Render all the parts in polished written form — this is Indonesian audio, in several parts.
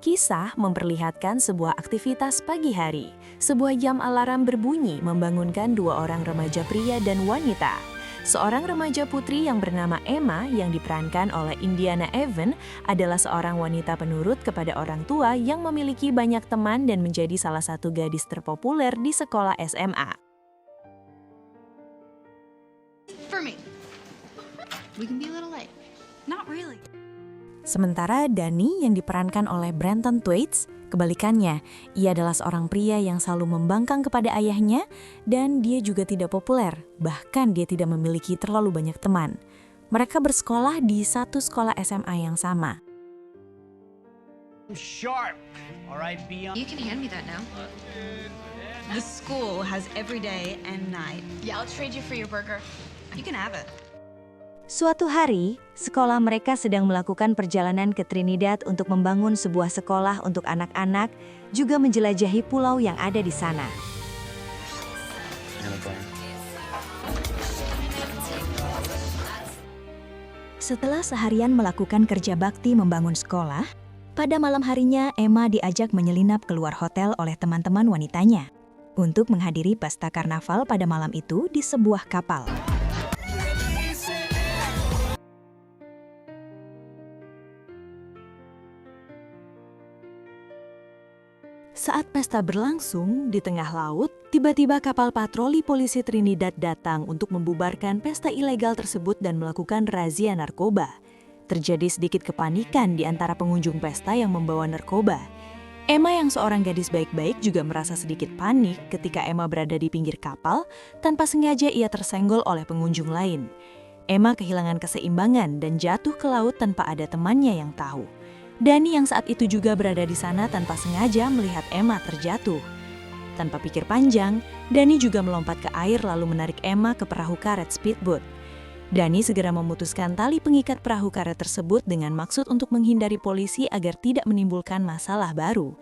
Kisah memperlihatkan sebuah aktivitas pagi hari. Sebuah jam alarm berbunyi membangunkan dua orang remaja pria dan wanita. Seorang remaja putri yang bernama Emma yang diperankan oleh Indiana Evans adalah seorang wanita penurut kepada orang tua yang memiliki banyak teman dan menjadi salah satu gadis terpopuler di sekolah SMA. For me. We can be a little late. Not really. Sementara Danny yang diperankan oleh Brenton Thwaites, kebalikannya, ia adalah seorang pria yang selalu membangkang kepada ayahnya dan dia juga tidak populer, bahkan dia tidak memiliki terlalu banyak teman. Mereka bersekolah di satu sekolah SMA yang sama. Sharp. All right, be on. You can hand me that now. The school has every day and night. Yeah, I'll trade you for your burger. You can have it. Suatu hari, sekolah mereka sedang melakukan perjalanan ke Trinidad untuk membangun sebuah sekolah untuk anak-anak, juga menjelajahi pulau yang ada di sana. Setelah seharian melakukan kerja bakti membangun sekolah, pada malam harinya Emma diajak menyelinap keluar hotel oleh teman-teman wanitanya untuk menghadiri pesta karnaval pada malam itu di sebuah kapal. Saat pesta berlangsung, di tengah laut, tiba-tiba kapal patroli polisi Trinidad datang untuk membubarkan pesta ilegal tersebut dan melakukan razia narkoba. Terjadi sedikit kepanikan di antara pengunjung pesta yang membawa narkoba. Emma yang seorang gadis baik-baik juga merasa sedikit panik ketika Emma berada di pinggir kapal, tanpa sengaja ia tersenggol oleh pengunjung lain. Emma kehilangan keseimbangan dan jatuh ke laut tanpa ada temannya yang tahu. Danny yang saat itu juga berada di sana tanpa sengaja melihat Emma terjatuh. Tanpa pikir panjang, Danny juga melompat ke air lalu menarik Emma ke perahu karet speedboat. Danny segera memutuskan tali pengikat perahu karet tersebut dengan maksud untuk menghindari polisi agar tidak menimbulkan masalah baru.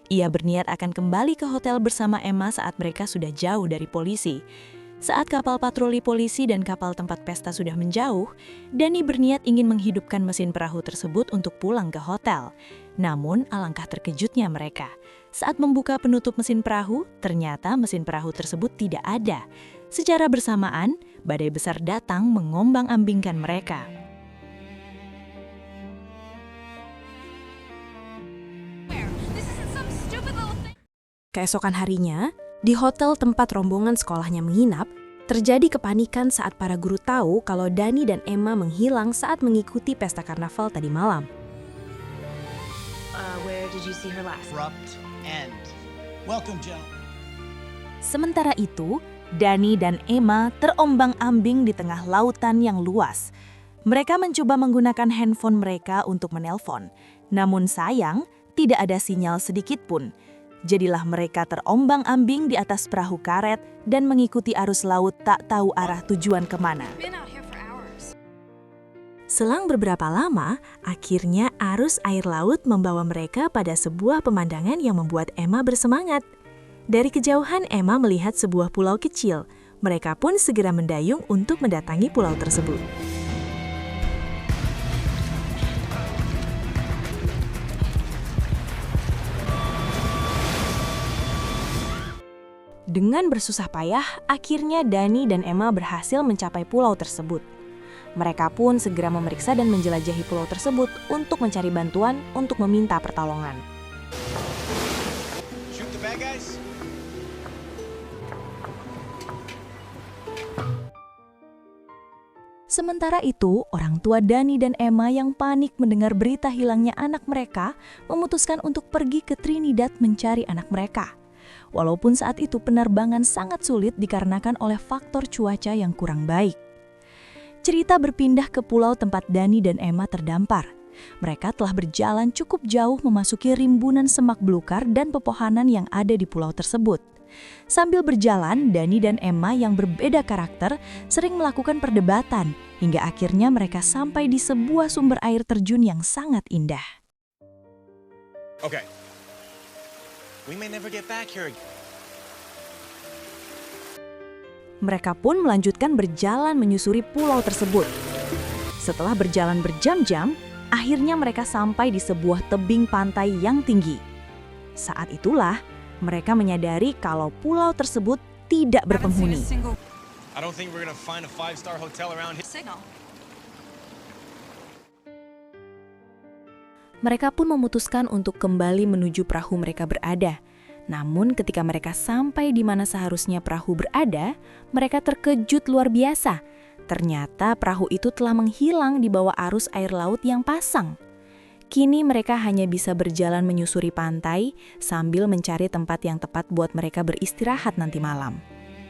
Ia berniat akan kembali ke hotel bersama Emma saat mereka sudah jauh dari polisi. Saat kapal patroli polisi dan kapal tempat pesta sudah menjauh, Danny berniat ingin menghidupkan mesin perahu tersebut untuk pulang ke hotel. Namun, alangkah terkejutnya mereka. Saat membuka penutup mesin perahu, ternyata mesin perahu tersebut tidak ada. Secara bersamaan, badai besar datang mengombang-ambingkan mereka. Keesokan harinya, di hotel tempat rombongan sekolahnya menginap, terjadi kepanikan saat para guru tahu kalau Danny dan Emma menghilang saat mengikuti pesta karnaval tadi malam. Where did you see her last? Abrupt end. Welcome, gentlemen. Sementara itu, Danny dan Emma terombang-ambing di tengah lautan yang luas. Mereka mencoba menggunakan handphone mereka untuk menelpon, namun sayang, tidak ada sinyal sedikit pun. Jadilah mereka terombang-ambing di atas perahu karet dan mengikuti arus laut tak tahu arah tujuan kemana. Selang beberapa lama, akhirnya arus air laut membawa mereka pada sebuah pemandangan yang membuat Emma bersemangat. Dari kejauhan Emma melihat sebuah pulau kecil. Mereka pun segera mendayung untuk mendatangi pulau tersebut. Dengan bersusah payah, akhirnya Danny dan Emma berhasil mencapai pulau tersebut. Mereka pun segera memeriksa dan menjelajahi pulau tersebut untuk mencari bantuan untuk meminta pertolongan. Shoot the bad guys. Sementara itu, orang tua Danny dan Emma yang panik mendengar berita hilangnya anak mereka memutuskan untuk pergi ke Trinidad mencari anak mereka. Walaupun saat itu penerbangan sangat sulit dikarenakan oleh faktor cuaca yang kurang baik. Cerita berpindah ke pulau tempat Danny dan Emma terdampar. Mereka telah berjalan cukup jauh memasuki rimbunan semak belukar dan pepohonan yang ada di pulau tersebut. Sambil berjalan, Danny dan Emma yang berbeda karakter sering melakukan perdebatan, hingga akhirnya mereka sampai di sebuah sumber air terjun yang sangat indah. Okay. We may never get back here again. Mereka pun melanjutkan berjalan menyusuri pulau tersebut. Setelah berjalan berjam-jam, Akhirnya mereka sampai di sebuah tebing pantai yang tinggi. Saat itulah mereka menyadari kalau pulau tersebut tidak berpenghuni. I don't think we're gonna find a 5-star hotel around here. Signal. Mereka pun memutuskan untuk kembali menuju perahu mereka berada. Namun ketika mereka sampai di mana seharusnya perahu berada, mereka terkejut luar biasa. Ternyata perahu itu telah menghilang di bawah arus air laut yang pasang. Kini mereka hanya bisa berjalan menyusuri pantai sambil mencari tempat yang tepat buat mereka beristirahat nanti malam.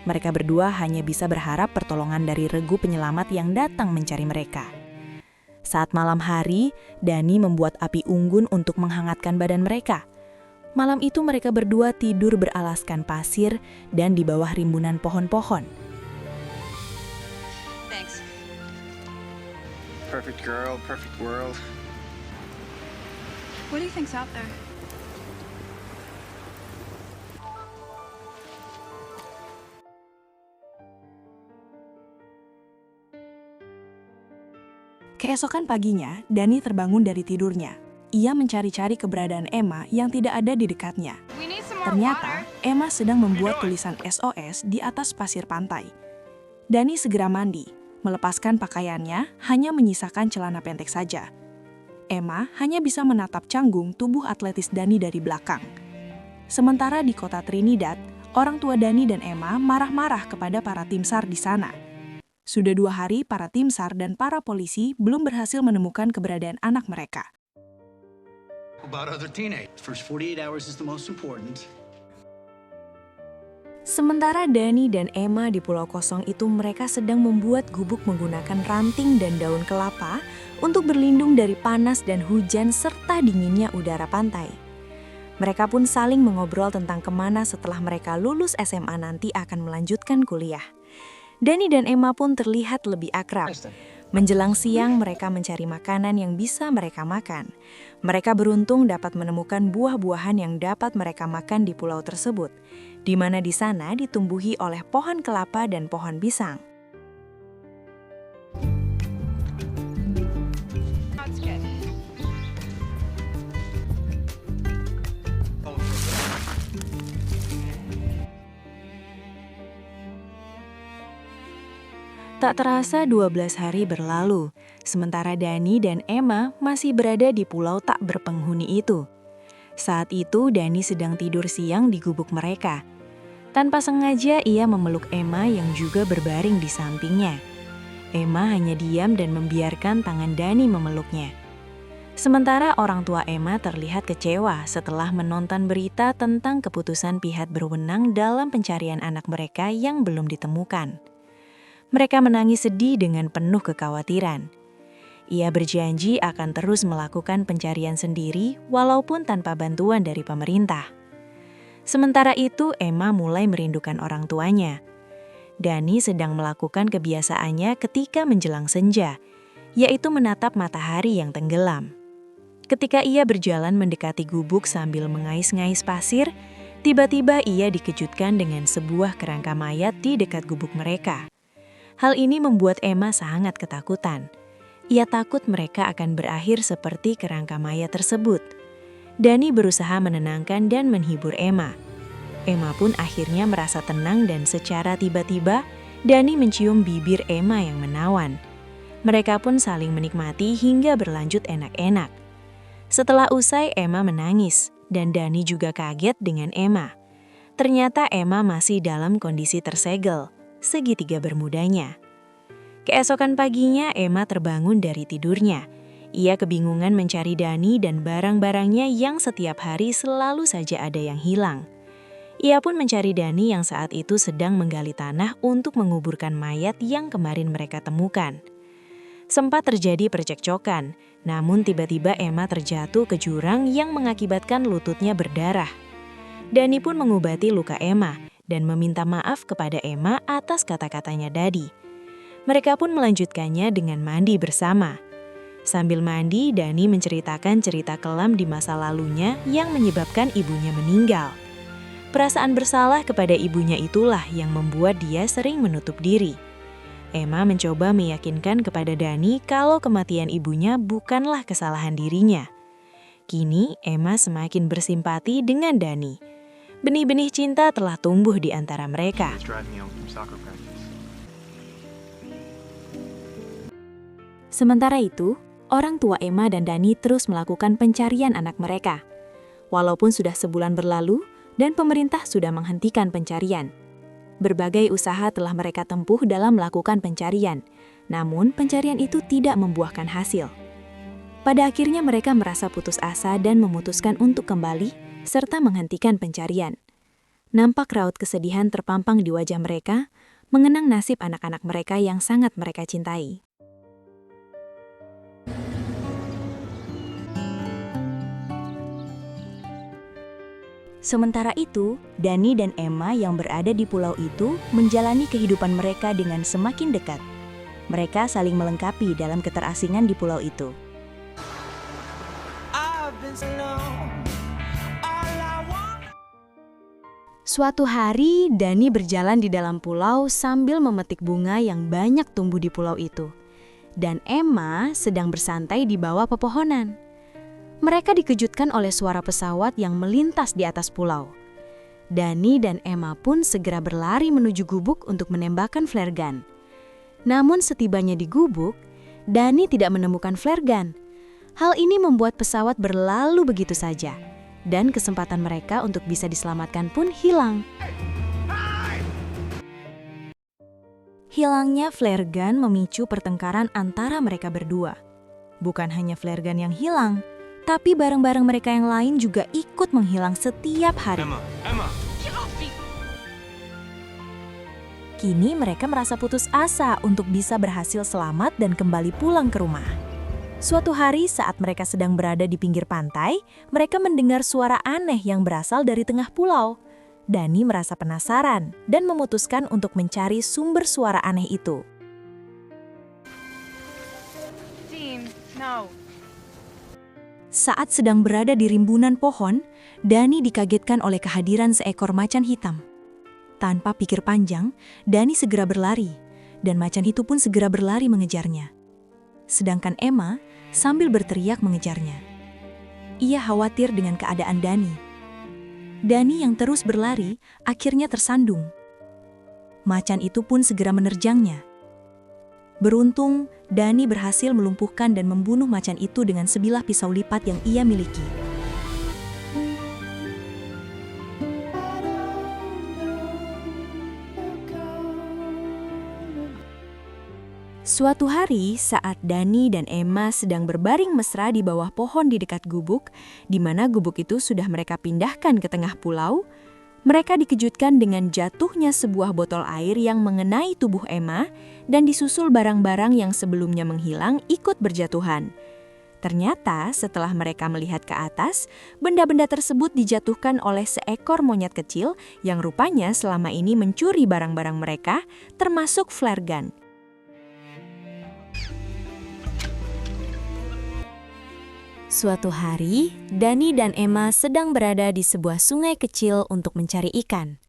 Mereka berdua hanya bisa berharap pertolongan dari regu penyelamat yang datang mencari mereka. Saat malam hari, Dani membuat api unggun untuk menghangatkan badan mereka. Malam itu mereka berdua tidur beralaskan pasir dan di bawah rimbunan pohon-pohon. Thanks. Perfect girl, perfect world. What do you think's out there? Keesokan paginya, Dani terbangun dari tidurnya. Ia mencari-cari keberadaan Emma yang tidak ada di dekatnya. We need some more Ternyata, Emma sedang membuat tulisan SOS di atas pasir pantai. Dani segera mandi, melepaskan pakaiannya, hanya menyisakan celana pendek saja. Emma hanya bisa menatap canggung tubuh atletis Dani dari belakang. Sementara di kota Trinidad, orang tua Dani dan Emma marah-marah kepada para tim SAR di sana. Sudah 2 hari para tim SAR dan para polisi belum berhasil menemukan keberadaan anak mereka. About other teenagers. First 48 hours is the most important. Sementara Dani dan Emma di Pulau Kosong itu mereka sedang membuat gubuk menggunakan ranting dan daun kelapa untuk berlindung dari panas dan hujan serta dinginnya udara pantai. Mereka pun saling mengobrol tentang kemana setelah mereka lulus SMA nanti akan melanjutkan kuliah. Dani dan Emma pun terlihat lebih akrab. Menjelang siang mereka mencari makanan yang bisa mereka makan. Mereka beruntung dapat menemukan buah-buahan yang dapat mereka makan di pulau tersebut, di mana di sana ditumbuhi oleh pohon kelapa dan pohon pisang. That's good. Tak terasa 12 hari berlalu, sementara Dani dan Emma masih berada di pulau tak berpenghuni itu. Saat itu Dani sedang tidur siang di gubuk mereka. Tanpa sengaja ia memeluk Emma yang juga berbaring di sampingnya. Emma hanya diam dan membiarkan tangan Dani memeluknya. Sementara orang tua Emma terlihat kecewa setelah menonton berita tentang keputusan pihak berwenang dalam pencarian anak mereka yang belum ditemukan. Mereka menangis sedih dengan penuh kekhawatiran. Ia berjanji akan terus melakukan pencarian sendiri walaupun tanpa bantuan dari pemerintah. Sementara itu, Emma mulai merindukan orang tuanya. Dani sedang melakukan kebiasaannya ketika menjelang senja, yaitu menatap matahari yang tenggelam. Ketika ia berjalan mendekati gubuk sambil mengais-ngais pasir, tiba-tiba ia dikejutkan dengan sebuah kerangka mayat di dekat gubuk mereka. Hal ini membuat Emma sangat ketakutan. Ia takut mereka akan berakhir seperti kerangka mayat tersebut. Dani berusaha menenangkan dan menghibur Emma. Emma pun akhirnya merasa tenang dan secara tiba-tiba Dani mencium bibir Emma yang menawan. Mereka pun saling menikmati hingga berlanjut enak-enak. Setelah usai, Emma menangis dan Dani juga kaget dengan Emma. Ternyata Emma masih dalam kondisi tersegel, segitiga bermudanya. Keesokan paginya Emma terbangun dari tidurnya. Ia kebingungan mencari Dani dan barang-barangnya yang setiap hari selalu saja ada yang hilang. Ia pun mencari Dani yang saat itu sedang menggali tanah untuk menguburkan mayat yang kemarin mereka temukan. Sempat terjadi percekcokan, namun tiba-tiba Emma terjatuh ke jurang yang mengakibatkan lututnya berdarah. Dani pun mengobati luka Emma dan meminta maaf kepada Emma atas kata-katanya tadi. Mereka pun melanjutkannya dengan mandi bersama. Sambil mandi, Dani menceritakan cerita kelam di masa lalunya yang menyebabkan ibunya meninggal. Perasaan bersalah kepada ibunya itulah yang membuat dia sering menutup diri. Emma mencoba meyakinkan kepada Dani kalau kematian ibunya bukanlah kesalahan dirinya. Kini Emma semakin bersimpati dengan Dani. Benih-benih cinta telah tumbuh di antara mereka. Sementara itu, orang tua Emma dan Dani terus melakukan pencarian anak mereka. Walaupun sudah sebulan berlalu dan pemerintah sudah menghentikan pencarian. Berbagai usaha telah mereka tempuh dalam melakukan pencarian, namun pencarian itu tidak membuahkan hasil. Pada akhirnya mereka merasa putus asa dan memutuskan untuk kembali serta menghentikan pencarian. Nampak raut kesedihan terpampang di wajah mereka, mengenang nasib anak-anak mereka yang sangat mereka cintai. Sementara itu, Dani dan Emma yang berada di pulau itu menjalani kehidupan mereka dengan semakin dekat. Mereka saling melengkapi dalam keterasingan di pulau itu. Suatu hari, Dani berjalan di dalam pulau sambil memetik bunga yang banyak tumbuh di pulau itu. Dan Emma sedang bersantai di bawah pepohonan. Mereka dikejutkan oleh suara pesawat yang melintas di atas pulau. Dani dan Emma pun segera berlari menuju gubuk untuk menembakkan flare gun. Namun setibanya di gubuk, Dani tidak menemukan flare gun. Hal ini membuat pesawat berlalu begitu saja, dan kesempatan mereka untuk bisa diselamatkan pun hilang. Hilangnya flare gun memicu pertengkaran antara mereka berdua. Bukan hanya flare gun yang hilang, tapi barang-barang mereka yang lain juga ikut menghilang setiap hari. Emma. Kini mereka merasa putus asa untuk bisa berhasil selamat dan kembali pulang ke rumah. Suatu hari saat mereka sedang berada di pinggir pantai, mereka mendengar suara aneh yang berasal dari tengah pulau. Dani merasa penasaran dan memutuskan untuk mencari sumber suara aneh itu. Dean, no. Saat sedang berada di rimbunan pohon, Dani dikagetkan oleh kehadiran seekor macan hitam. Tanpa pikir panjang, Dani segera berlari, dan macan itu pun segera berlari mengejarnya. Sedangkan Emma sambil berteriak mengejarnya. Ia khawatir dengan keadaan Dani. Dani yang terus berlari akhirnya tersandung. Macan itu pun segera menerjangnya. Beruntung, Dani berhasil melumpuhkan dan membunuh macan itu dengan sebilah pisau lipat yang ia miliki. Suatu hari, saat Dani dan Emma sedang berbaring mesra di bawah pohon di dekat gubuk, di mana gubuk itu sudah mereka pindahkan ke tengah pulau, mereka dikejutkan dengan jatuhnya sebuah botol air yang mengenai tubuh Emma dan disusul barang-barang yang sebelumnya menghilang ikut berjatuhan. Ternyata setelah mereka melihat ke atas, benda-benda tersebut dijatuhkan oleh seekor monyet kecil yang rupanya selama ini mencuri barang-barang mereka, termasuk flare gun. Suatu hari, Dani dan Emma sedang berada di sebuah sungai kecil untuk mencari ikan.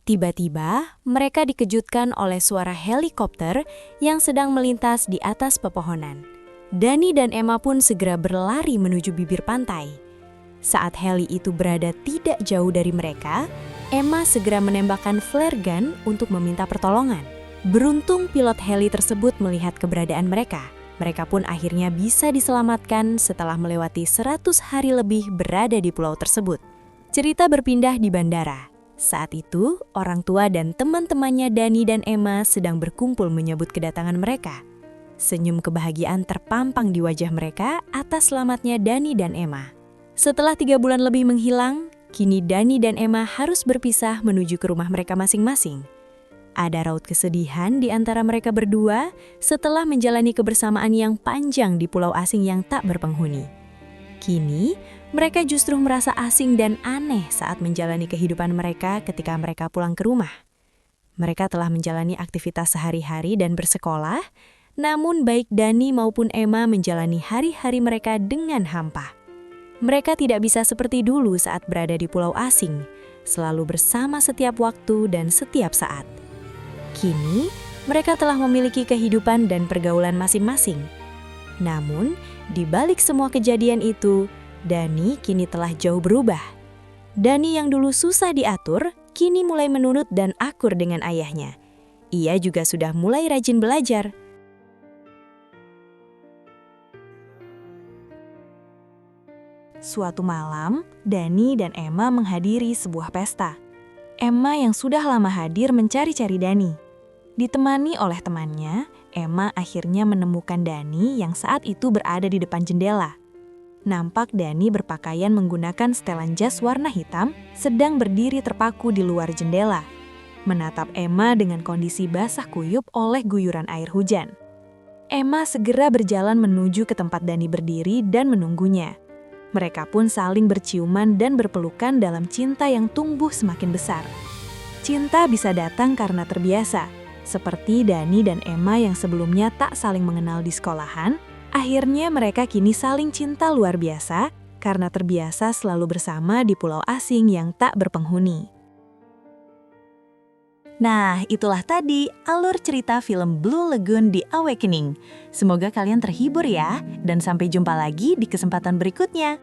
Tiba-tiba, mereka dikejutkan oleh suara helikopter yang sedang melintas di atas pepohonan. Dani dan Emma pun segera berlari menuju bibir pantai. Saat heli itu berada tidak jauh dari mereka, Emma segera menembakkan flare gun untuk meminta pertolongan. Beruntung pilot heli tersebut melihat keberadaan mereka. Mereka pun akhirnya bisa diselamatkan setelah melewati 100 hari lebih berada di pulau tersebut. Cerita berpindah di bandara. Saat itu, orang tua dan teman-temannya Dani dan Emma sedang berkumpul menyambut kedatangan mereka. Senyum kebahagiaan terpampang di wajah mereka atas selamatnya Dani dan Emma. Setelah 3 bulan lebih menghilang, kini Dani dan Emma harus berpisah menuju ke rumah mereka masing-masing. Ada raut kesedihan di antara mereka berdua setelah menjalani kebersamaan yang panjang di pulau asing yang tak berpenghuni. Kini, mereka justru merasa asing dan aneh saat menjalani kehidupan mereka ketika mereka pulang ke rumah. Mereka telah menjalani aktivitas sehari-hari dan bersekolah, namun baik Dani maupun Emma menjalani hari-hari mereka dengan hampa. Mereka tidak bisa seperti dulu saat berada di pulau asing, selalu bersama setiap waktu dan setiap saat. Kini, mereka telah memiliki kehidupan dan pergaulan masing-masing. Namun, di balik semua kejadian itu, Dani kini telah jauh berubah. Dani yang dulu susah diatur, kini mulai menurut dan akur dengan ayahnya. Ia juga sudah mulai rajin belajar. Suatu malam, Dani dan Emma menghadiri sebuah pesta. Emma yang sudah lama hadir mencari-cari Dani. Ditemani oleh temannya, Emma akhirnya menemukan Dani yang saat itu berada di depan jendela. Nampak Dani berpakaian menggunakan setelan jas warna hitam, sedang berdiri terpaku di luar jendela, menatap Emma dengan kondisi basah kuyup oleh guyuran air hujan. Emma segera berjalan menuju ke tempat Dani berdiri dan menunggunya. Mereka pun saling berciuman dan berpelukan dalam cinta yang tumbuh semakin besar. Cinta bisa datang karena terbiasa, seperti Dani dan Emma yang sebelumnya tak saling mengenal di sekolahan. Akhirnya mereka kini saling cinta luar biasa karena terbiasa selalu bersama di pulau asing yang tak berpenghuni. Nah, itulah tadi alur cerita film Blue Lagoon: The Awakening. Semoga kalian terhibur ya, dan sampai jumpa lagi di kesempatan berikutnya.